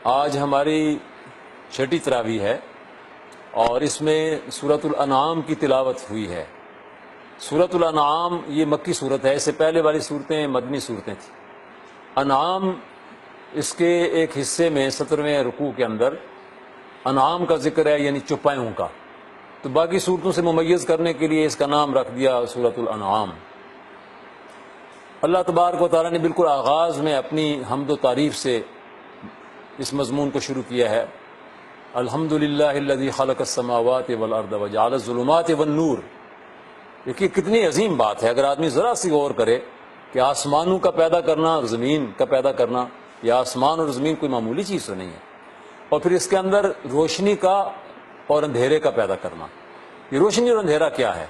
آج ہماری چھٹی تراویح ہے اور اس میں سورۃ الانعام کی تلاوت ہوئی ہے۔ سورۃ الانعام یہ مکی صورت ہے، اس سے پہلے والی صورتیں مدنی صورتیں تھیں۔ انعام اس کے ایک حصے میں 17ویں رکوع کے اندر انعام کا ذکر ہے، یعنی چوپایوں کا، تو باقی صورتوں سے ممیز کرنے کے لیے اس کا نام رکھ دیا سورۃ الانعام۔ اللہ تبارک و تعالیٰ نے بالکل آغاز میں اپنی حمد و تعریف سے اس مضمون کو شروع کیا ہے۔ الحمدللہ الذی خلق السماوات والارض وجعل الظلمات والنور۔ دیکھیے کتنی عظیم بات ہے، اگر آدمی ذرا سی غور کرے کہ آسمانوں کا پیدا کرنا اور زمین کا پیدا کرنا، یا آسمان اور زمین کوئی معمولی چیز تو نہیں ہے، اور پھر اس کے اندر روشنی کا اور اندھیرے کا پیدا کرنا۔ یہ روشنی اور اندھیرا کیا ہے؟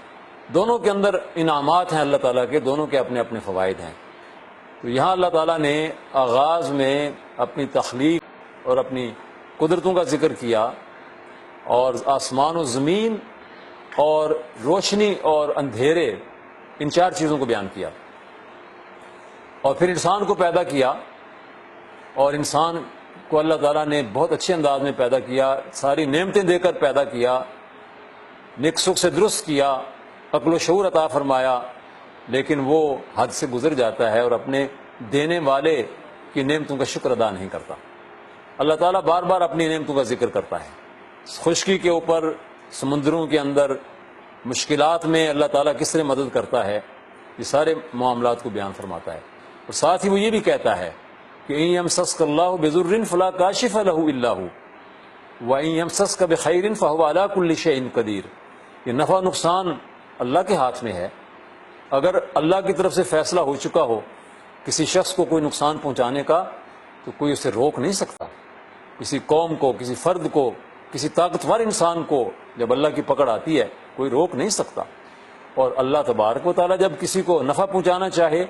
دونوں کے اندر انعامات ہیں اللہ تعالیٰ کے، دونوں کے اپنے اپنے فوائد ہیں۔ تو یہاں اللہ تعالیٰ نے آغاز میں اپنی تخلیق اور اپنی قدرتوں کا ذکر کیا، اور آسمان و زمین اور روشنی اور اندھیرے، ان چار چیزوں کو بیان کیا، اور پھر انسان کو پیدا کیا، اور انسان کو اللہ تعالیٰ نے بہت اچھے انداز میں پیدا کیا، ساری نعمتیں دے کر پیدا کیا، نیک سکھ سے درست کیا، عقل و شعور عطا فرمایا، لیکن وہ حد سے گزر جاتا ہے اور اپنے دینے والے کی نعمتوں کا شکر ادا نہیں کرتا۔ اللہ تعالیٰ بار بار اپنی نعمتوں کا ذکر کرتا ہے، خشکی کے اوپر، سمندروں کے اندر، مشکلات میں اللہ تعالیٰ کس طرح مدد کرتا ہے، یہ سارے معاملات کو بیان فرماتا ہے۔ اور ساتھ ہی وہ یہ بھی کہتا ہے کہ اِن یمسسک اللہ بضر فلا کاشف لہ الا ہو وَإِن یمسسک بخیر فہو علی کل شیء قدیر۔ یہ نفع نقصان اللہ کے ہاتھ میں ہے۔ اگر اللہ کی طرف سے فیصلہ ہو چکا ہو کسی شخص کو کوئی نقصان پہنچانے کا، تو کوئی اسے روک نہیں سکتا۔ کسی قوم کو، کسی فرد کو، کسی طاقتور انسان کو جب اللہ کی پکڑ آتی ہے کوئی روک نہیں سکتا۔ اور اللہ تبارک و تعالیٰ جب کسی کو نفع پہنچانا چاہے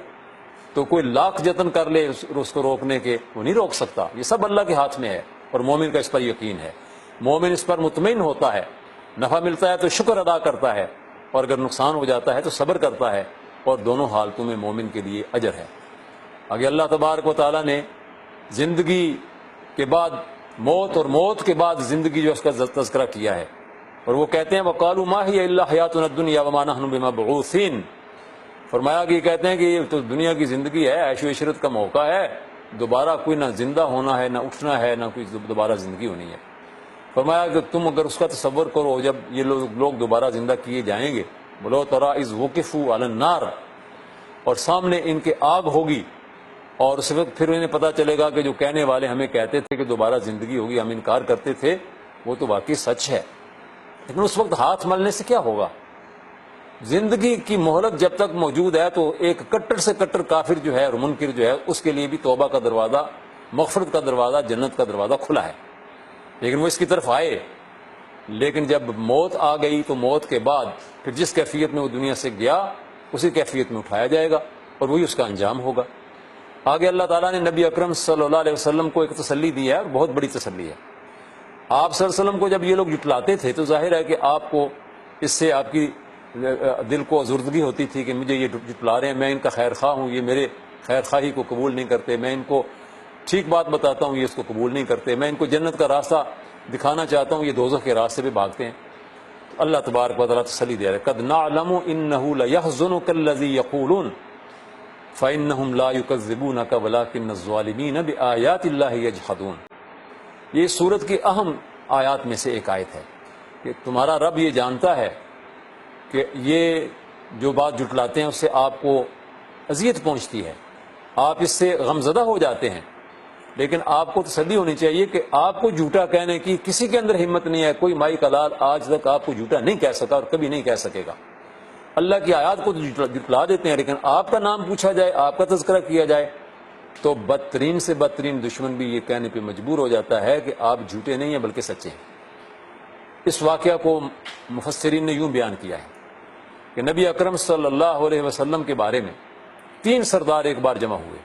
تو کوئی لاکھ جتن کر لے اس کو روکنے کے، وہ نہیں روک سکتا۔ یہ سب اللہ کے ہاتھ میں ہے، اور مومن کا اس پر یقین ہے۔ مومن اس پر مطمئن ہوتا ہے، نفع ملتا ہے تو شکر ادا کرتا ہے، اور اگر نقصان ہو جاتا ہے تو صبر کرتا ہے، اور دونوں حالتوں میں مومن کے لیے اجر ہے۔ آگے اللہ تبارک و تعالیٰ نے زندگی کے بعد موت، اور موت کے بعد زندگی جو اس کا تذکرہ کیا ہے، اور وہ کہتے ہیں وَقَالُوا مَا هِيَ إِلَّا حَيَاتُنَا الدُّنْيَا وَمَا نَحْنُ بِمَبْعُوثِينَ۔ فرمایا کہ یہ کہتے ہیں کہ یہ تو دنیا کی زندگی ہے، عیش و عشرت کا موقع ہے، دوبارہ کوئی نہ زندہ ہونا ہے، نہ اٹھنا ہے، نہ کوئی دوبارہ زندگی ہونی ہے۔ فرمایا کہ تم اگر اس کا تصور کرو جب یہ لوگ دوبارہ زندہ کیے جائیں گے، وَلَوْ تَرَىٰ إِذْ وُقِفُوا عَلَى النَّارِ، اور سامنے ان کے آگ ہوگی، اور اس وقت پھر انہیں پتہ چلے گا کہ جو کہنے والے ہمیں کہتے تھے کہ دوبارہ زندگی ہوگی، ہم انکار کرتے تھے، وہ تو واقعی سچ ہے۔ لیکن اس وقت ہاتھ ملنے سے کیا ہوگا؟ زندگی کی مہلت جب تک موجود ہے تو ایک کٹر سے کٹر کافر جو ہے اور منکر جو ہے، اس کے لیے بھی توبہ کا دروازہ، مغفرت کا دروازہ، جنت کا دروازہ کھلا ہے، لیکن وہ اس کی طرف آئے۔ لیکن جب موت آ گئی تو موت کے بعد پھر جس کیفیت میں وہ دنیا سے گیا اسی کیفیت میں اٹھایا جائے گا، اور وہی اس کا انجام ہوگا۔ آگے اللہ تعالیٰ نے نبی اکرم صلی اللہ علیہ وسلم کو ایک تسلی دی ہے، اور بہت بڑی تسلی ہے۔ آپ صلی اللہ علیہ وسلم کو جب یہ لوگ جٹلاتے تھے تو ظاہر ہے کہ آپ کو اس سے آپ کی دل کو آزردگی ہوتی تھی کہ مجھے یہ جٹلا رہے ہیں، میں ان کا خیر خواہ ہوں، یہ میرے خیر خواہی کو قبول نہیں کرتے، میں ان کو ٹھیک بات بتاتا ہوں، یہ اس کو قبول نہیں کرتے، میں ان کو جنت کا راستہ دکھانا چاہتا ہوں، یہ دوزخ کے راستے پہ بھاگتے ہیں۔ تو اللہ تبارک و تعالیٰ تسلی دے رہا ہے، قد نعلم انہ لیحزنک الذی یقولون فإنہم لا یکذبونک ولکن الظالمین بآیات اللہ یجحدون۔ یہ سورت کی اہم آیات میں سے ایک آیت ہے کہ تمہارا رب یہ جانتا ہے کہ یہ جو بات جٹلاتے ہیں اس سے آپ کو اذیت پہنچتی ہے، آپ اس سے غمزدہ ہو جاتے ہیں، لیکن آپ کو تسلی ہونی چاہیے کہ آپ کو جھوٹا کہنے کی کسی کے اندر ہمت نہیں ہے۔ کوئی مائی کلال آج تک آپ کو جھوٹا نہیں کہہ سکا اور کبھی نہیں کہہ سکے گا۔ اللہ کی آیات کو جٹلا دیتے ہیں، لیکن آپ کا نام پوچھا جائے، آپ کا تذکرہ کیا جائے تو بدترین سے بدترین دشمن بھی یہ کہنے پہ مجبور ہو جاتا ہے کہ آپ جھوٹے نہیں ہیں بلکہ سچے ہیں۔ اس واقعہ کو مفسرین نے یوں بیان کیا ہے کہ نبی اکرم صلی اللہ علیہ وسلم کے بارے میں 3 سردار ایک بار جمع ہوئے،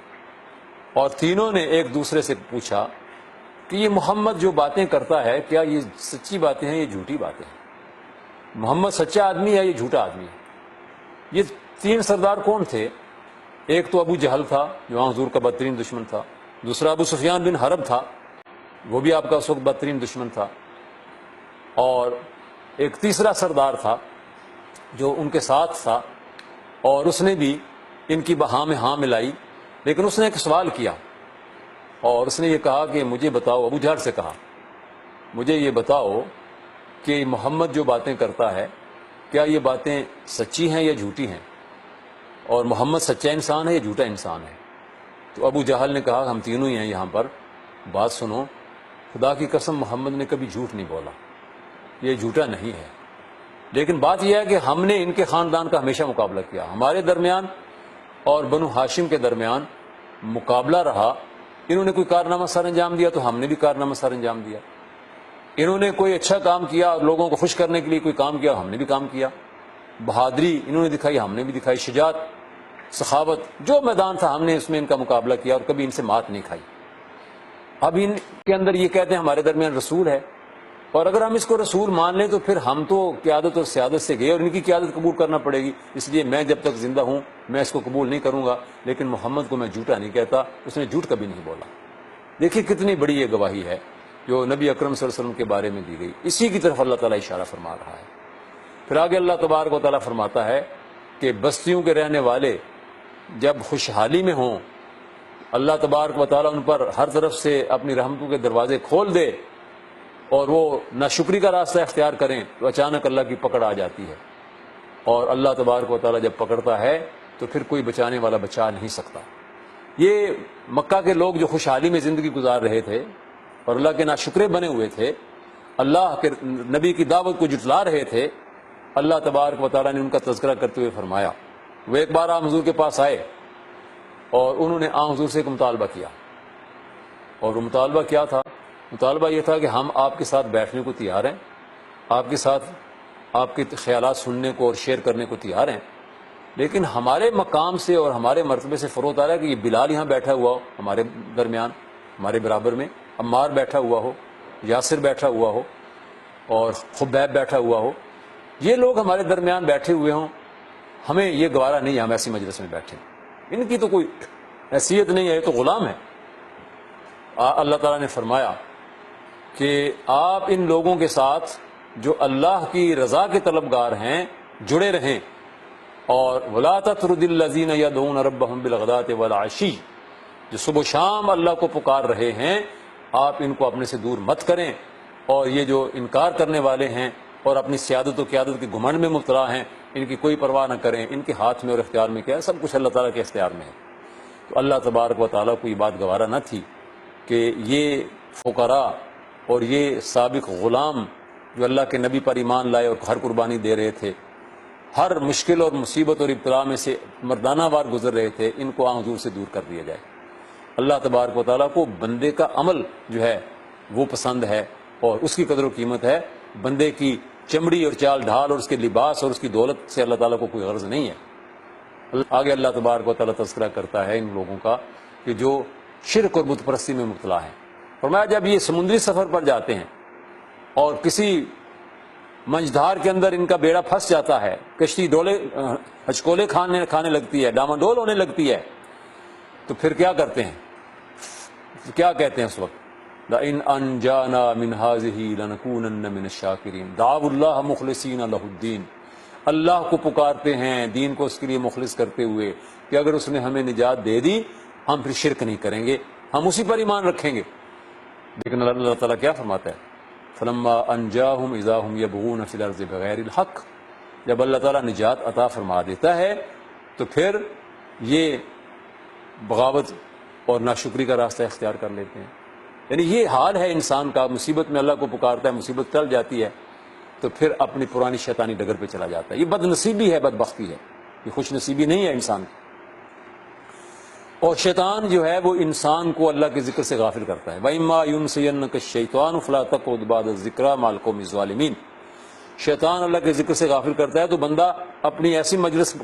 اور تینوں نے ایک دوسرے سے پوچھا کہ یہ محمد جو باتیں کرتا ہے کیا یہ سچی باتیں ہیں، یہ جھوٹی باتیں ہیں؟ محمد سچا آدمی ہے، یہ جھوٹا آدمی ہے؟ یہ 3 سردار کون تھے؟ ایک تو ابو جہل تھا جو حضور کا بدترین دشمن تھا، دوسرا ابو سفیان بن حرب تھا، وہ بھی آپ کا اس وقت بدترین دشمن تھا، اور ایک تیسرا سردار تھا جو ان کے ساتھ تھا، اور اس نے بھی ان کی بہاں میں ہاں ملائی، لیکن اس نے ایک سوال کیا، اور اس نے یہ کہا کہ مجھے بتاؤ، ابو جہل سے کہا مجھے یہ بتاؤ کہ محمد جو باتیں کرتا ہے کیا یہ باتیں سچی ہیں یا جھوٹی ہیں، اور محمد سچا انسان ہے یا جھوٹا انسان ہے؟ تو ابو جہل نے کہا ہم تینوں ہی ہیں یہاں پر، بات سنو، خدا کی قسم محمد نے کبھی جھوٹ نہیں بولا، یہ جھوٹا نہیں ہے، لیکن بات یہ ہے کہ ہم نے ان کے خاندان کا ہمیشہ مقابلہ کیا، ہمارے درمیان اور بنو ہاشم کے درمیان مقابلہ رہا، انہوں نے کوئی کارنامہ سر انجام دیا تو ہم نے بھی کارنامہ سر انجام دیا، انہوں نے کوئی اچھا کام کیا اور لوگوں کو خوش کرنے کے لیے کوئی کام کیا، ہم نے بھی کام کیا، بہادری انہوں نے دکھائی، ہم نے بھی دکھائی، شجاعت، سخاوت، جو میدان تھا ہم نے اس میں ان کا مقابلہ کیا اور کبھی ان سے مات نہیں کھائی۔ اب ان کے اندر یہ کہتے ہیں ہمارے درمیان رسول ہے، اور اگر ہم اس کو رسول مان لیں تو پھر ہم تو قیادت اور سیادت سے گئے اور ان کی قیادت قبول کرنا پڑے گی، اس لیے میں جب تک زندہ ہوں میں اس کو قبول نہیں کروں گا، لیکن محمد کو میں جھوٹا نہیں کہتا، اس نے جھوٹ کبھی نہیں بولا۔ دیکھیے کتنی بڑی یہ گواہی ہے جو نبی اکرم صلی اللہ علیہ وسلم کے بارے میں دی گئی، اسی کی طرف اللہ تعالیٰ اشارہ فرما رہا ہے۔ پھر آگے اللہ تبارک و تعالیٰ فرماتا ہے کہ بستیوں کے رہنے والے جب خوشحالی میں ہوں، اللہ تبارک و تعالیٰ ان پر ہر طرف سے اپنی رحمتوں کے دروازے کھول دے اور وہ ناشکری کا راستہ اختیار کریں تو اچانک اللہ کی پکڑ آ جاتی ہے، اور اللہ تبارک و تعالیٰ جب پکڑتا ہے تو پھر کوئی بچانے والا بچا نہیں سکتا۔ یہ مکہ کے لوگ جو خوشحالی میں زندگی گزار رہے تھے اور اللہ کے ناشکرے بنے ہوئے تھے، اللہ کے نبی کی دعوت کو جھٹلا رہے تھے، اللہ تبارک و تعالیٰ نے ان کا تذکرہ کرتے ہوئے فرمایا، وہ ایک بار حضور کے پاس آئے اور انہوں نے حضور سے ایک مطالبہ کیا، اور وہ مطالبہ کیا تھا؟ مطالبہ یہ تھا کہ ہم آپ کے ساتھ بیٹھنے کو تیار ہیں، آپ کے ساتھ آپ کے خیالات سننے کو اور شیئر کرنے کو تیار ہیں، لیکن ہمارے مقام سے اور ہمارے مرتبے سے فروغ آ رہا ہے کہ یہ بلال یہاں بیٹھا ہوا ہو ہمارے درمیان، ہمارے برابر میں، عمار بیٹھا ہوا ہو، یاسر بیٹھا ہوا ہو، اور خبیب بیٹھا ہوا ہو، یہ لوگ ہمارے درمیان بیٹھے ہوئے ہوں، ہمیں یہ گوارا نہیں ہے ہم ایسی مجلس میں بیٹھیں، ان کی تو کوئی حیثیت نہیں ہے، یہ تو غلام ہے۔ اللہ تعالیٰ نے فرمایا کہ آپ ان لوگوں کے ساتھ جو اللہ کی رضا کے طلبگار ہیں جڑے رہیں، اور وَلَا تَطْرُدِ الَّذِينَ يَدْعُونَ رَبَّهُمْ بِالْغَدَاةِ وَالْعَشِيِّ، جو صبح و شام اللہ کو پکار رہے ہیں، آپ ان کو اپنے سے دور مت کریں، اور یہ جو انکار کرنے والے ہیں اور اپنی سیادت و قیادت کے گھمنڈ میں مبتلا ہیں، ان کی کوئی پرواہ نہ کریں، ان کے ہاتھ میں اور اختیار میں کیا ہے؟ سب کچھ اللہ تعالیٰ کے اختیار میں ہے۔ تو اللہ تبارک و تعالیٰ کو یہ بات گوارا نہ تھی کہ یہ فقراء اور یہ سابق غلام جو اللہ کے نبی پر ایمان لائے اور ہر قربانی دے رہے تھے، ہر مشکل اور مصیبت اور ابتلا میں سے مردانہ وار گزر رہے تھے، ان کو حضور سے دور کر دیا جائے۔ اللہ تبارک و تعالیٰ کو بندے کا عمل جو ہے وہ پسند ہے، اور اس کی قدر و قیمت ہے، بندے کی چمڑی اور چال ڈھال اور اس کے لباس اور اس کی دولت سے اللہ تعالیٰ کو کوئی غرض نہیں ہے۔ آگے اللہ تبارک و تعالیٰ تذکرہ کرتا ہے ان لوگوں کا کہ جو شرک اور بت پرستی میں مبتلا ہیں۔ فرمایا جب یہ سمندری سفر پر جاتے ہیں اور کسی منجدھار کے اندر ان کا بیڑا پھنس جاتا ہے، کشتی ڈولے ہچکولے کھانے لگتی ہے، ڈاماڈول ہونے لگتی ہے، تو پھر کیا کرتے ہیں؟ کیا کہتے ہیں اس وقت؟ لَإِنْ أَنْجَانَا مِنْ هَٰذِهِ لَنَكُونَنَّ مِنَ الشَّاكِرِينَ، دعوا اللہ مخلصین لہ الدین، اللہ کو پکارتے ہیں دین کو اس کے لیے مخلص کرتے ہوئے کہ اگر اس نے ہمیں نجات دے دی ہم پھر شرک نہیں کریں گے، ہم اسی پر ایمان رکھیں گے۔ لیکن اللہ تعالیٰ کیا فرماتا ہے؟ فَلَمَّا أَنْجَاهُمْ إِذَا هُمْ يَبْغُونَ فِي الْأَرْضِ بِغَيْرِ الْحَقِّ، جب اللہ تعالیٰ نجات عطا فرما دیتا ہے تو پھر یہ بغاوت اور ناشکری کا راستہ اختیار کر لیتے ہیں۔ یعنی یہ حال ہے انسان کا، مصیبت میں اللہ کو پکارتا ہے، مصیبت ٹل جاتی ہے تو پھر اپنی پرانی شیطانی ڈگر پہ چلا جاتا ہے۔ یہ بد نصیبی ہے، بدبختی ہے، یہ خوش نصیبی نہیں ہے انسان کی۔ اور شیطان جو ہے وہ انسان کو اللہ کے ذکر سے غافل کرتا ہے۔ وَإِمَّا يُنْسِيَنَّكَ الشَّيْطَانُ فَلَا تَقْعُدْ بَعْدَ الذِّكْرَىٰ مَعَ الْقَوْمِ الظَّالِمِينَ، شیطان اللہ کے ذکر سے غافل کرتا ہے تو بندہ اپنی ایسی مجلس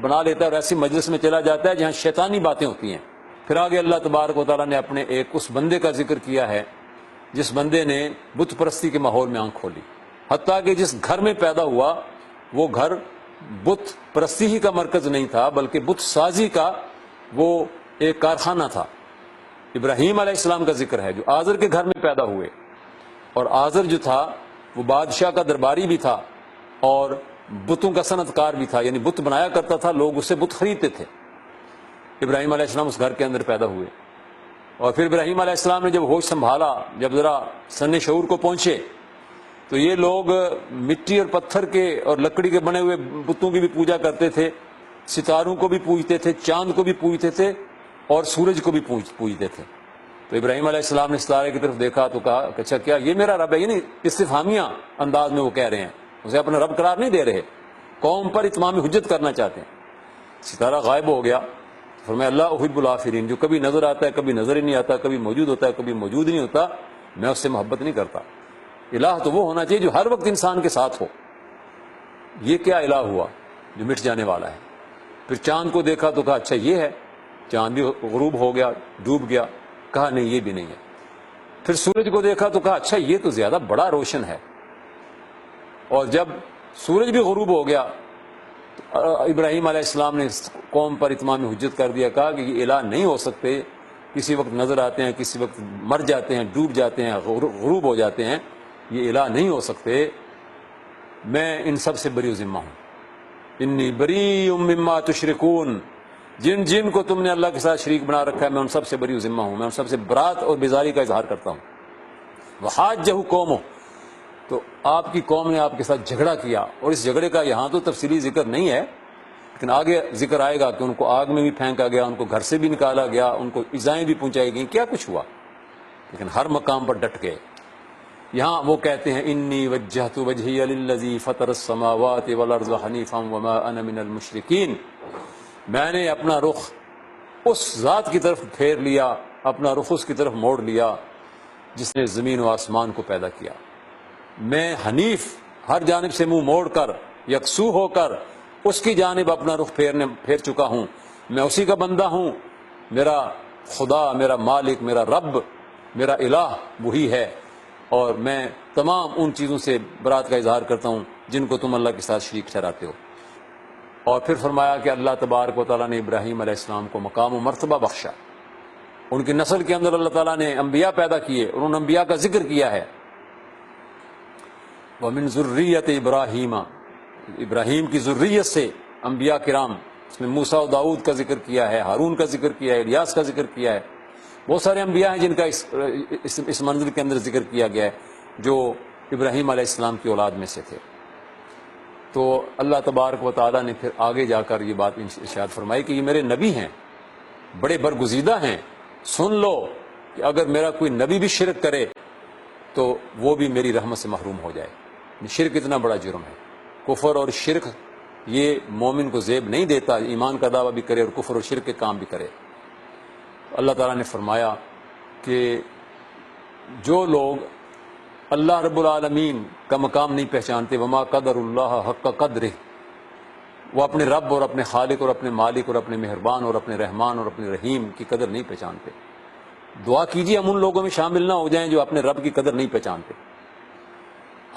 بنا لیتا ہے اور ایسی مجلس میں چلا جاتا ہے جہاں شیطانی باتیں ہوتی ہیں۔ پھر آگے اللہ تبارک و تعالیٰ نے اپنے ایک اس بندے کا ذکر کیا ہے جس بندے نے بت پرستی کے ماحول میں آنکھ کھولی، حتیٰ کہ جس گھر میں پیدا ہوا وہ گھر بت پرستی ہی کا مرکز نہیں تھا بلکہ بت سازی کا وہ ایک کارخانہ تھا، ابراہیم علیہ السلام کا ذکر ہے جو آزر کے گھر میں پیدا ہوئے، اور آزر جو تھا وہ بادشاہ کا درباری بھی تھا اور بتوں کا صنعت کار بھی تھا، یعنی بت بنایا کرتا تھا، لوگ اس سے بت خریدتے تھے۔ ابراہیم علیہ السلام اس گھر کے اندر پیدا ہوئے، اور پھر ابراہیم علیہ السلام نے جب ہوش سنبھالا، جب ذرا سن شعور کو پہنچے، تو یہ لوگ مٹی اور پتھر کے اور لکڑی کے بنے ہوئے بتوں کی بھی پوجا کرتے تھے، ستاروں کو بھی پوجتے تھے، چاند کو بھی پوجتے تھے، اور سورج کو بھی پوجتے تھے۔ تو ابراہیم علیہ السلام نے ستارے کی طرف دیکھا تو کہا کہ اچھا کیا یہ میرا رب ہے؟ یعنی استفہامیہ انداز میں وہ کہہ رہے ہیں، اسے اپنا رب قرار نہیں دے رہے، قوم پر اتمام حجت کرنا چاہتے ہیں۔ ستارہ غائب ہو گیا، فرمایا اللہ احب الآفرین، جو کبھی نظر آتا ہے کبھی نظر ہی نہیں آتا، کبھی موجود ہوتا ہے کبھی موجود نہیں ہوتا، میں اس سے محبت نہیں کرتا۔ الہ تو وہ ہونا چاہیے جو ہر وقت انسان کے ساتھ ہو۔ یہ کیا الہ ہوا جو مٹ جانے والا ہے؟ پھر چاند کو دیکھا تو کہا اچھا یہ ہے، چاند بھی غروب ہو گیا، ڈوب گیا، کہا نہیں یہ بھی نہیں ہے۔ پھر سورج کو دیکھا تو کہا اچھا یہ تو زیادہ بڑا روشن ہے، اور جب سورج بھی غروب ہو گیا تو ابراہیم علیہ السلام نے قوم پر اتمام حجت کر دیا، کہا کہ یہ الہ نہیں ہو سکتے، کسی وقت نظر آتے ہیں، کسی وقت مر جاتے ہیں، ڈوب جاتے ہیں، غروب ہو جاتے ہیں، یہ الہ نہیں ہو سکتے، میں ان سب سے بری و ذمہ ہوں۔ انی بری مما تشرکون، جن جن کو تم نے اللہ کے ساتھ شریک بنا رکھا ہے میں ان سب سے بری و ذمہ ہوں، میں ان سب سے برات اور بیزاری کا اظہار کرتا ہوں۔ وحاجہ قومہ، تو آپ کی قوم نے آپ کے ساتھ جھگڑا کیا، اور اس جھگڑے کا یہاں تو تفصیلی ذکر نہیں ہے، لیکن آگے ذکر آئے گا کہ ان کو آگ میں بھی پھینکا گیا، ان کو گھر سے بھی نکالا گیا، ان کو ایذائیں بھی پہنچائی گئیں، کیا کچھ ہوا، لیکن ہر مقام پر ڈٹ گئے۔ یہاں وہ کہتے ہیں انی وجہت وجہی للذی فطر السماوات والارض حنیفا وما انا من المشرکین، میں نے اپنا رخ اس ذات کی طرف پھیر لیا، اپنا رخ اس کی طرف موڑ لیا جس نے زمین و آسمان کو پیدا کیا۔ میں حنیف، ہر جانب سے منہ موڑ کر یکسو ہو کر اس کی جانب اپنا رخ پھیر چکا ہوں، میں اسی کا بندہ ہوں، میرا خدا، میرا مالک، میرا رب، میرا الہ وہی ہے، اور میں تمام ان چیزوں سے برات کا اظہار کرتا ہوں جن کو تم اللہ کے ساتھ شریک ٹھہراتے ہو۔ اور پھر فرمایا کہ اللہ تبارک و تعالیٰ نے ابراہیم علیہ السلام کو مقام و مرتبہ بخشا، ان کی نسل کے اندر اللہ تعالیٰ نے انبیاء پیدا کیے، انہوں نے انبیاء کا ذکر کیا ہے۔ وَمِن ذُرِّيَّةِ ابراہیم، ابراہیم کی ذریت سے انبیاء کرام، اس میں موسیٰ و داؤد کا ذکر کیا ہے، ہارون کا ذکر کیا ہے، الیاس کا ذکر کیا ہے، بہت سارے انبیاء ہیں جن کا اس منظر کے اندر ذکر کیا گیا ہے جو ابراہیم علیہ السلام کی اولاد میں سے تھے۔ تو اللہ تبارک و تعالیٰ نے پھر آگے جا کر یہ بات ارشاد فرمائی کہ یہ میرے نبی ہیں، بڑے برگزیدہ ہیں، سن لو کہ اگر میرا کوئی نبی بھی شرک کرے تو وہ بھی میری رحمت سے محروم ہو جائے۔ شرک اتنا بڑا جرم ہے، کفر اور شرک یہ مومن کو زیب نہیں دیتا، ایمان کا دعویٰ بھی کرے اور کفر اور شرک کے کام بھی کرے۔ اللہ تعالیٰ نے فرمایا کہ جو لوگ اللہ رب العالمین کا مقام نہیں پہچانتے، وما قدر اللہ حق قدرہ، وہ اپنے رب اور اپنے خالق اور اپنے مالک اور اپنے مہربان اور اپنے رحمان اور اپنے رحیم کی قدر نہیں پہچانتے، دعا کیجیے ہم ان لوگوں میں شامل نہ ہو جائیں جو اپنے رب کی قدر نہیں پہچانتے۔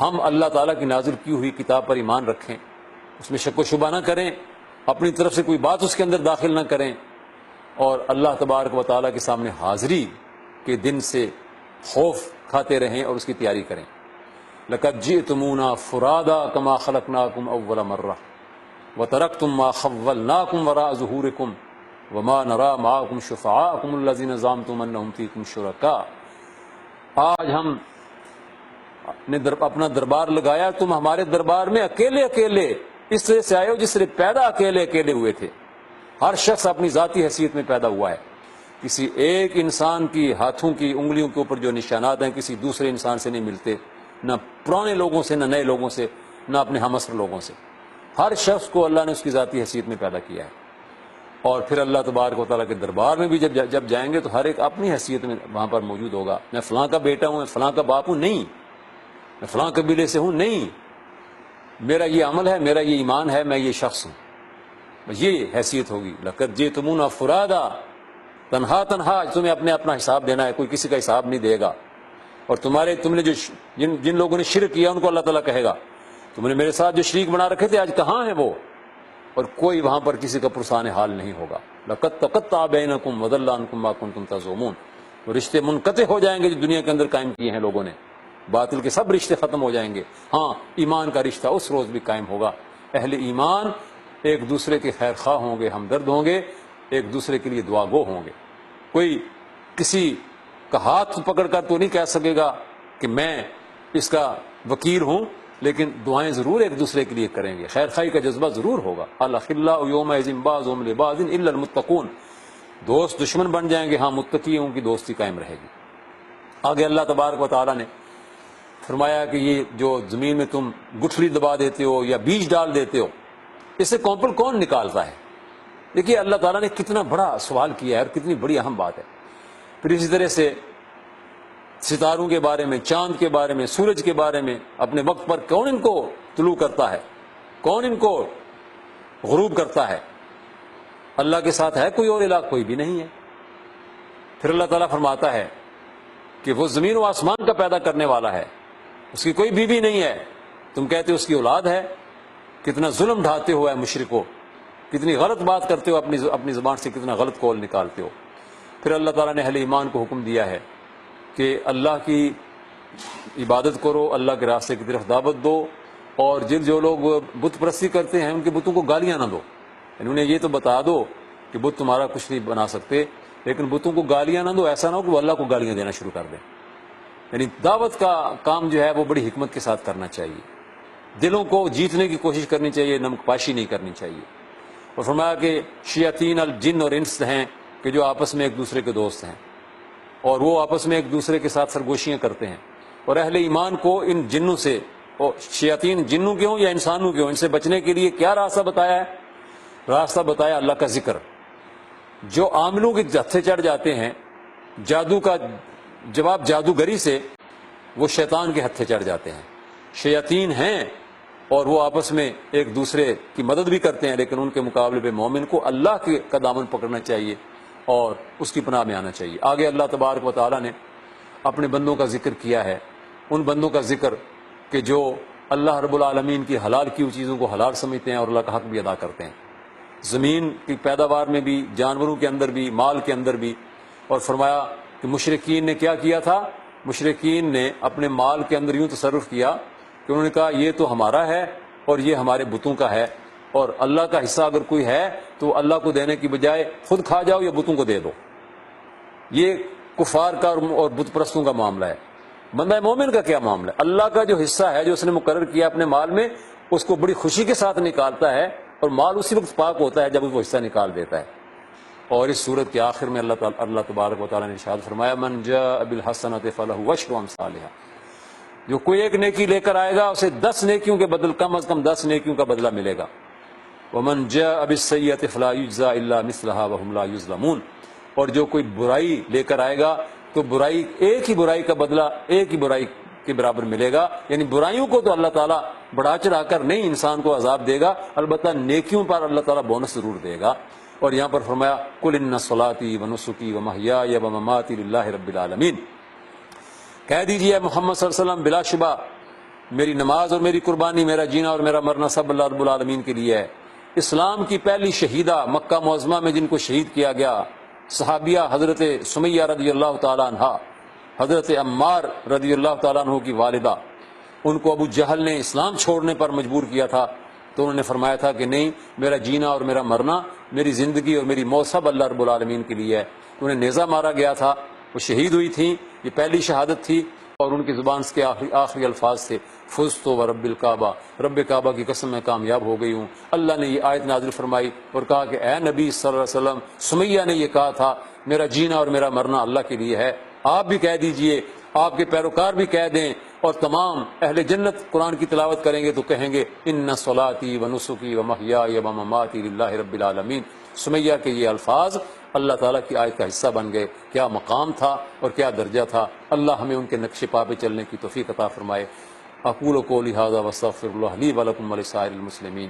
ہم اللہ تعالیٰ کی نازل کی ہوئی کتاب پر ایمان رکھیں، اس میں شک و شبہ نہ کریں، اپنی طرف سے کوئی بات اس کے اندر داخل نہ کریں، اور اللہ تبارک و تعالیٰ کے سامنے حاضری کے دن سے خوف کھاتے رہیں اور اس کی تیاری کریں۔ لَقَدْ جِئْتُمُونَا فُرَادَا كَمَا خَلَقْنَاكُمْ أَوَّلَ مَرَّةٍ وَتَرَكْتُم مَّا خَوَّلْنَاكُمْ وَرَاءَ ظُهُورِكُمْ وَمَا نَرَىٰ مَعَكُمْ شُفَعَاءَكُمُ الَّذِينَ زَعَمْتُمْ أَنَّهُمْ فِيكُمْ شُرَكَاءُ، آج ہم نے اپنا دربار لگایا، تم ہمارے دربار میں اکیلے اکیلے اس طرح سے آئے ہو جس طرح پیدا اکیلے اکیلے ہوئے تھے۔ ہر شخص اپنی ذاتی حیثیت میں پیدا ہوا ہے، کسی ایک انسان کی ہاتھوں کی انگلیوں کے اوپر جو نشانات ہیں کسی دوسرے انسان سے نہیں ملتے، نہ پرانے لوگوں سے، نہ نئے لوگوں سے، نہ اپنے ہم عصر لوگوں سے۔ ہر شخص کو اللہ نے اس کی ذاتی حیثیت میں پیدا کیا ہے، اور پھر اللہ تبارک و تعالیٰ کے دربار میں بھی جب جائیں گے تو ہر ایک اپنی حیثیت میں وہاں پر موجود ہوگا۔ میں فلاں کا بیٹا ہوں، میں فلاں کا باپ ہوں، نہیں، میں فلاں قبیلے سے ہوں، نہیں، میرا یہ عمل ہے، میرا یہ ایمان ہے، میں یہ شخص ہوں، یہ حیثیت ہوگی۔ لَقَدْ جِئْتُمُونَا فُرَادَا، تنہا تنہا تمہیں اپنا حساب دینا ہے، کوئی کسی کا حساب نہیں دے گا، اور تم نے جو جن لوگوں نے شرک کیا ان کو اللہ تعالیٰ کہے گا تم نے میرے ساتھ جو شریک بنا رکھے تھے آج کہاں ہیں وہ، اور کوئی وہاں پر کسی کا پرسان حال نہیں ہوگا۔ لَقَدْ تَقَطَّعَ بَيْنَكُمْ وَضَلَّ عَنْكُمْ مَا كُنْتُمْ تَزْعُمُونَ، وہ رشتے منقطع ہو جائیں گے جو دنیا کے اندر قائم کیے ہیں لوگوں نے، باطل کے سب رشتے ختم ہو جائیں گے، ہاں ایمان کا رشتہ اس روز بھی قائم ہوگا۔ اہل ایمان ایک دوسرے کے خیر خواہ ہوں گے، ہمدرد ہوں گے، ایک دوسرے کے لیے دعا گو ہوں گے۔ کوئی کسی کا ہاتھ پکڑ کر تو نہیں کہہ سکے گا کہ میں اس کا وکیل ہوں، لیکن دعائیں ضرور ایک دوسرے کے لیے کریں گے، خیر خواہی کا جذبہ ضرور ہوگا۔ الاخلاء یومئذ بعضهم لبعض الا المتقون، دوست دشمن بن جائیں گے، ہاں متقیوں کی دوستی قائم رہے گی۔ آگے اللہ تبارک و تعالیٰ نے فرمایا کہ یہ جو زمین میں تم گٹھلی دبا دیتے ہو یا بیج ڈال دیتے ہو، اسے کونپل کون نکالتا ہے؟ دیکھیے اللہ تعالیٰ نے کتنا بڑا سوال کیا ہے اور کتنی بڑی اہم بات ہے۔ پھر اسی طرح سے ستاروں کے بارے میں، چاند کے بارے میں، سورج کے بارے میں، اپنے وقت پر کون ان کو طلوع کرتا ہے، کون ان کو غروب کرتا ہے؟ اللہ کے ساتھ ہے کوئی اور الہ؟ کوئی بھی نہیں ہے۔ پھر اللہ تعالیٰ فرماتا ہے کہ وہ زمین و آسمان کا پیدا کرنے والا ہے، اس کی کوئی بیوی نہیں ہے، تم کہتے ہو اس کی اولاد ہے۔ کتنا ظلم ڈھاتے ہو اے مشرکو، کتنی غلط بات کرتے ہو، اپنی زبان سے کتنا غلط قول نکالتے ہو۔ پھر اللہ تعالیٰ نے اہل ایمان کو حکم دیا ہے کہ اللہ کی عبادت کرو، اللہ کے راستے کی طرف دعوت دو، اور جو لوگ بت پرستی کرتے ہیں ان کے بتوں کو گالیاں نہ دو۔ انہوں نے یہ تو بتا دو کہ بت تمہارا کچھ نہیں بنا سکتے، لیکن بتوں کو گالیاں نہ دو، ایسا نہ ہو کہ وہ اللہ کو گالیاں دینا شروع کر دیں۔ یعنی دعوت کا کام جو ہے وہ بڑی حکمت کے ساتھ کرنا چاہیے، دلوں کو جیتنے کی کوشش کرنی چاہیے، نمک پاشی نہیں کرنی چاہیے۔ اور فرمایا کہ شیاطین الجن اور انس ہیں کہ جو آپس میں ایک دوسرے کے دوست ہیں، اور وہ آپس میں ایک دوسرے کے ساتھ سرگوشیاں کرتے ہیں، اور اہل ایمان کو ان جنوں سے، اور شیاطین جنوں کے ہوں یا انسانوں کے ہوں، ان سے بچنے کے لیے کیا راستہ بتایا ہے؟ راستہ بتایا اللہ کا ذکر۔ جو عاملوں کے ہتھے چڑھ جاتے ہیں جادو کا جواب جادوگری سے، وہ شیطان کے ہتھے چڑھ جاتے ہیں۔ شیاطین ہیں اور وہ آپس میں ایک دوسرے کی مدد بھی کرتے ہیں، لیکن ان کے مقابلے پہ مومن کو اللہ کا دامن پکڑنا چاہیے اور اس کی پناہ میں آنا چاہیے۔ آگے اللہ تبارک و تعالیٰ نے اپنے بندوں کا ذکر کیا ہے، ان بندوں کا ذکر کہ جو اللہ رب العالمین کی حلال کی ہوئی چیزوں کو حلال سمجھتے ہیں اور اللہ کا حق بھی ادا کرتے ہیں، زمین کی پیداوار میں بھی، جانوروں کے اندر بھی، مال کے اندر بھی۔ اور فرمایا کہ مشرکین نے کیا کیا تھا؟ مشرکین نے اپنے مال کے اندر یوں تصرف کیا کہ انہوں نے کہا یہ تو ہمارا ہے اور یہ ہمارے بتوں کا ہے، اور اللہ کا حصہ اگر کوئی ہے تو اللہ کو دینے کی بجائے خود کھا جاؤ یا بتوں کو دے دو۔ یہ کفار کا اور بت پرستوں کا معاملہ ہے۔ بندہ مومن کا کیا معاملہ ہے؟ اللہ کا جو حصہ ہے جو اس نے مقرر کیا اپنے مال میں، اس کو بڑی خوشی کے ساتھ نکالتا ہے، اور مال اسی وقت پاک ہوتا ہے جب وہ حصہ نکال دیتا ہے۔ اور اس صورت کے آخر میں اللہ تبارک و تعالیٰ نے ارشاد فرمایا من جاء بالحسنۃ فلہ عشر امثالھا، جو کوئی ایک نیکی لے کر آئے گا اسے 10 نیکیوں کے بدل، کم از کم 10 نیکیوں کا بدلہ ملے گا۔ ومن جاء بالسیئۃ فلا یجزی الا مثلھا وهم لا یظلمون، اور جو کوئی برائی لے کر آئے گا تو برائی، ایک ہی برائی کا بدلہ ایک ہی برائی کے برابر ملے گا۔ یعنی برائیوں کو تو اللہ تعالیٰ بڑھا چڑھا کر نہیں انسان کو عذاب دے گا، البتہ نیکیوں پر اللہ تعالیٰ بونس ضرور دے گا۔ اور یہاں پر فرمایا قل ان صلاتی ونسکی ومحیای ومماتی للہ رب العالمین، کہہ دیجیے محمد صلی اللہ علیہ وسلم بلا شبہ میری نماز اور میری قربانی، میرا جینا اور میرا مرنا سب اللہ رب العالمین کے لیے ہے۔ اسلام کی پہلی شہیدہ مکہ معظمہ میں جن کو شہید کیا گیا، صحابیہ حضرت سمیہ رضی اللہ تعالیٰ عنہ، حضرت عمار رضی اللہ تعالیٰ عنہ کی والدہ، ان کو ابو جہل نے اسلام چھوڑنے پر مجبور کیا تھا، تو انہوں نے فرمایا تھا کہ نہیں، میرا جینا اور میرا مرنا، میری زندگی اور میری موت سب اللہ رب العالمین کے لیے ہے۔ انہیں نیزہ مارا گیا تھا، وہ شہید ہوئی تھیں، یہ پہلی شہادت تھی، اور ان کی زبان کے آخری الفاظ تھے فزت ورب الکعبہ، رب کعبہ کی قسم میں کامیاب ہو گئی ہوں۔ اللہ نے یہ آیت نازل فرمائی اور کہا کہ اے نبی صلی اللہ علیہ وسلم، سمیہ نے یہ کہا تھا میرا جینا اور میرا مرنا اللہ کے لیے ہے، آپ بھی کہہ دیجئے، آپ کے پیروکار بھی کہہ دیں، اور تمام اہل جنت قرآن کی تلاوت کریں گے تو کہیں گے ان صلاتی ونسکی ومحیای ومماتی للہ رب العالمین۔ سمیہ کے یہ الفاظ اللہ تعالیٰ کی آیت کا حصہ بن گئے۔ کیا مقام تھا اور کیا درجہ تھا، اللہ ہمیں ان کے نقش پا پہ چلنے کی توفیق عطا فرمائے۔ اقول قولی ھذا واستغفر اللہ لی ولکم ولسائر المسلمین۔